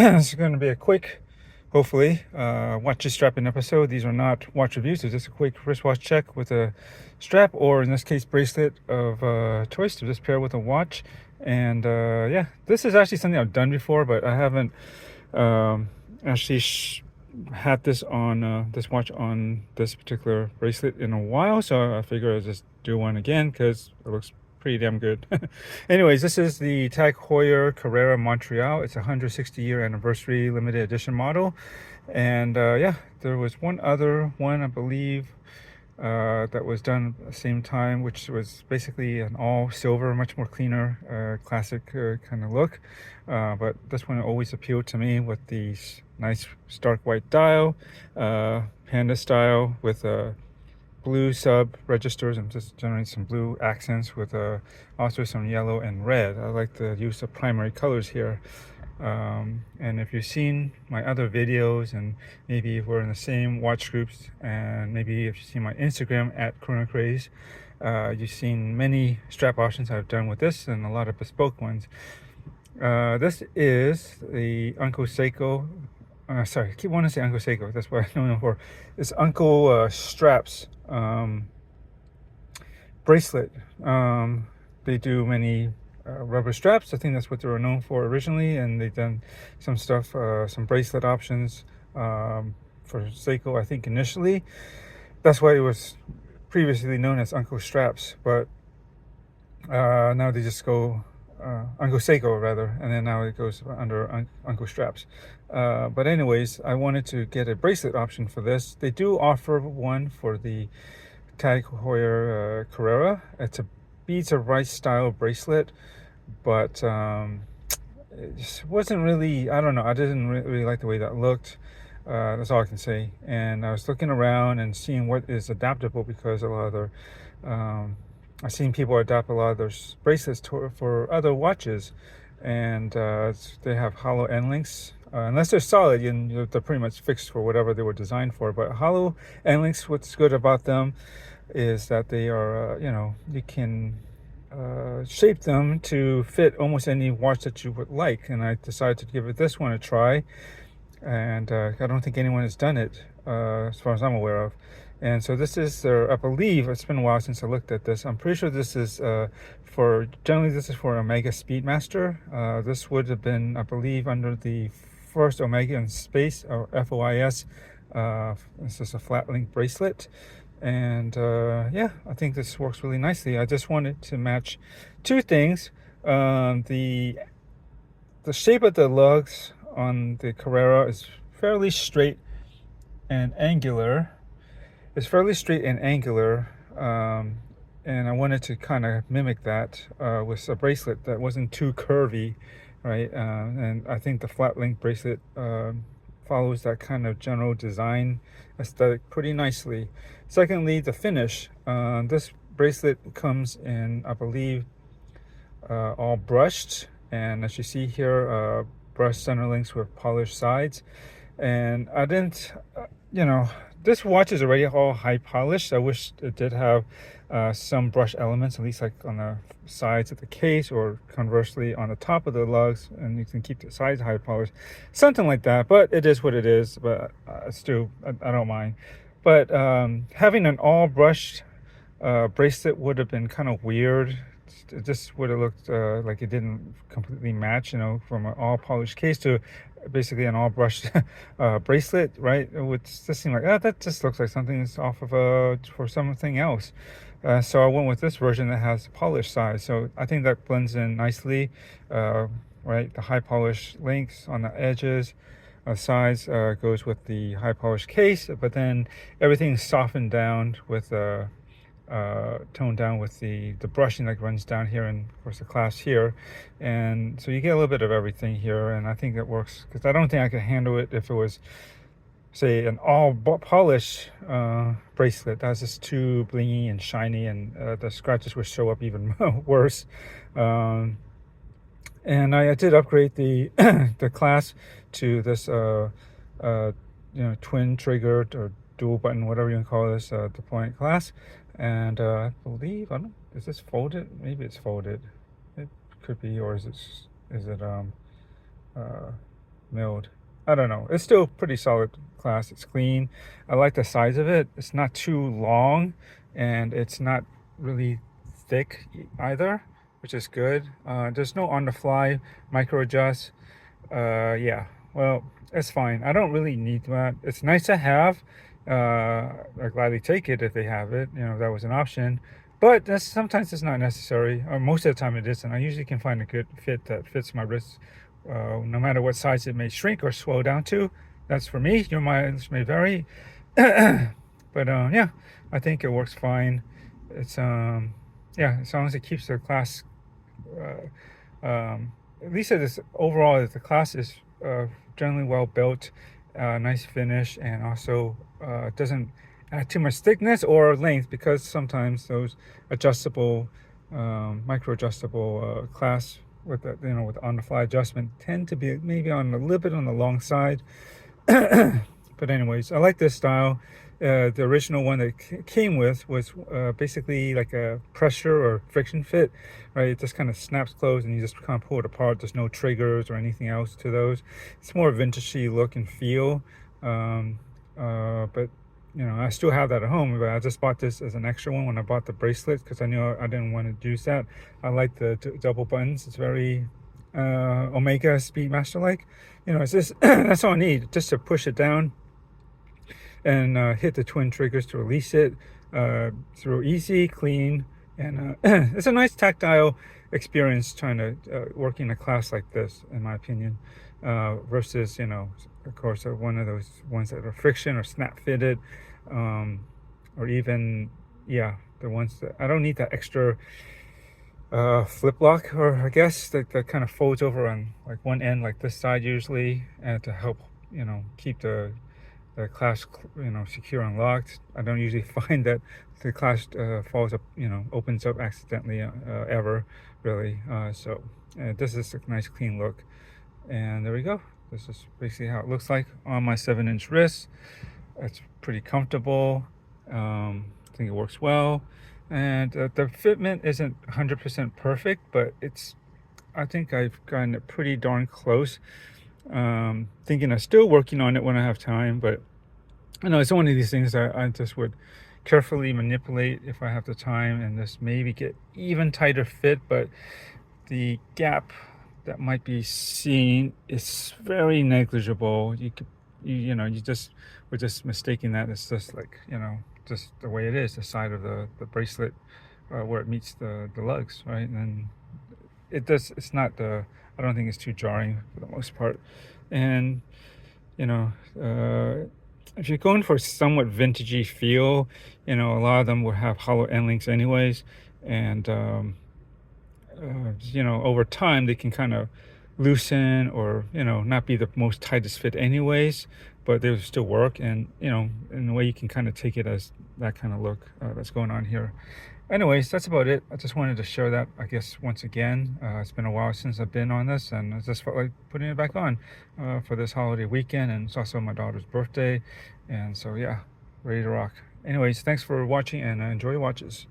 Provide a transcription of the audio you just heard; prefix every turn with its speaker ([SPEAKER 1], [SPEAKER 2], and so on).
[SPEAKER 1] It's going to be a quick, hopefully, watch a Strappin episode. These are not watch reviews. It's just a quick wristwatch check with a strap, or in this case, bracelet of choice to just pair with a watch. And yeah, this is actually something I've done before, but I haven't actually had this on this watch on this particular bracelet in a while. So I figure I'll just do one again because it looks pretty damn good. Anyways, this is the TAG Heuer Carrera Montreal. It's a 160-year anniversary limited edition model. And yeah, there was one other one, I believe, that was done at the same time, which was basically an all silver, much more cleaner, classic kind of look. But this one always appealed to me with these nice stark white dial, panda style with a blue sub registers and just generate some blue accents with also some yellow and red. I like the use of primary colors here. And if you've seen my other videos, and maybe if we're in the same watch groups, and maybe if you've seen my Instagram at Chrono Craze, you've seen many strap options I've done with this and a lot of bespoke ones. This is the Uncle Seiko. Sorry, I keep wanting to say Uncle Seiko. That's what I know him for. It's Uncle Straps bracelet. They do many rubber straps. I think that's what they were known for originally, and they've done some stuff, some bracelet options for Seiko. I think initially that's why it was previously known as Uncle Straps, but now they just go Uncle Seiko rather, and then now it goes under Uncle Straps. But anyways, I wanted to get a bracelet option for this. They do offer one for the TAG Heuer Carrera. It's a beads of rice style bracelet, but it just wasn't really, I don't know, I didn't really like the way that looked. That's all I can say. And I was looking around and seeing what is adaptable, because a lot of their I've seen people adapt a lot of their bracelets for other watches, and they have hollow end links. Unless they're solid, they're pretty much fixed for whatever they were designed for. But hollow end links, what's good about them is that they are, you can shape them to fit almost any watch that you would like. And I decided to give this one a try, and I don't think anyone has done it as far as I'm aware of. And so this is I believe, it's been a while since I looked at this. I'm pretty sure this is generally this is for Omega Speedmaster. This would have been, I believe, under the first Omega in space, or FOIS. This is a flat link bracelet. And yeah, I think this works really nicely. I just wanted to match two things. The shape of the lugs on the Carrera is fairly straight and angular. It's fairly straight and angular, and I wanted to kind of mimic that with a bracelet that wasn't too curvy, right? And I think the flat link bracelet follows that kind of general design aesthetic pretty nicely. Secondly, the finish. This bracelet comes in, I believe, all brushed, and as you see here, brushed center links with polished sides. And I didn't, this watch is already all high polished. I wish it did have some brush elements, at least like on the sides of the case, or conversely on the top of the lugs, and you can keep the sides high polished, something like that. But it is what it is. But still, I don't mind. But having an all brushed bracelet would have been kind of weird. It just would have looked like it didn't completely match, from an all polished case to basically an all brushed bracelet, right? It would just seem like, that just looks like something that's off of for something else. So I went with this version that has polished sides. So I think that blends in nicely, right? The high polished links on the edges, sides goes with the high polished case, but then everything's softened down with toned down with the brushing that runs down here, and of course the clasp here, and so you get a little bit of everything here. And I think that works, because I don't think I could handle it if it was, say, an all polish bracelet. That's just too blingy and shiny, and the scratches would show up even worse. And I did upgrade the the clasp to this twin triggered or dual button, whatever you can call this, deployant clasp. And I believe, is this folded? Maybe it's folded. It could be, or is it milled. I don't know. It's still pretty solid glass. It's clean. I like the size of it. It's not too long, and it's not really thick either, which is good. There's no on the fly micro adjust. Yeah, well, it's fine. I don't really need that. It's nice to have. I'd gladly take it if they have it. You know, that was an option. But sometimes it's not necessary, or most of the time it isn't. I usually can find a good fit that fits my wrist, no matter what size it may shrink or swell down to. That's for me. Your mileage may vary, but yeah, I think it works fine. It's yeah, as long as it keeps the class. At least it is overall, the class is generally well built, nice finish, and also doesn't add too much thickness or length, because sometimes those adjustable, micro adjustable clasps with the, you know, with on the fly adjustment tend to be maybe on a little bit on the long side. But anyways, I like this style. The original one that came with was basically like a pressure or friction fit, right? It just kind of snaps closed and you just kind of pull it apart. There's no triggers or anything else to those. It's more vintagey look and feel. But you know, I still have that at home, but I just bought this as an extra one when I bought the bracelet, because I knew I didn't want to use that. I like the double buttons. It's very Omega Speedmaster like. You know, it's just that's all I need, just to push it down and hit the twin triggers to release it. Through easy, clean, and it's a nice tactile experience trying to working a class like this, in my opinion, versus, you know, of course, one of those ones that are friction or snap fitted, or even, yeah, the ones that I don't need that extra flip lock, or I guess that kind of folds over on like one end, like this side usually, and to help, you know, keep the clasp, you know, secure and locked. I don't usually find that the clasp falls up, you know, opens up accidentally ever, really. So this is a nice clean look, and there we go. This is basically how it looks like on my 7-inch wrist. It's pretty comfortable. I think it works well, and the fitment isn't 100% perfect, but it's, I think I've gotten it pretty darn close. Thinking of still working on it when I have time, but I know it's one of these things that I just would carefully manipulate if I have the time, and just maybe get even tighter fit. But the gap that might be seen is very negligible. You could, you know, we're just mistaking that it's just like, you know, just the way it is, the side of the bracelet where it meets the lugs, right? And it's not I don't think it's too jarring for the most part. And you know, if you're going for a somewhat vintagey feel, you know, a lot of them will have hollow end links anyways, and you know, over time they can kind of loosen, or, you know, not be the most tightest fit anyways, but they will still work. And, you know, in a way you can kind of take it as that kind of look that's going on here. Anyways, that's about it. I just wanted to share that, I guess, once again. It's been a while since I've been on this, and I just felt like putting it back on for this holiday weekend, and it's also my daughter's birthday, and so yeah, ready to rock. Anyways, thanks for watching, and enjoy your watches.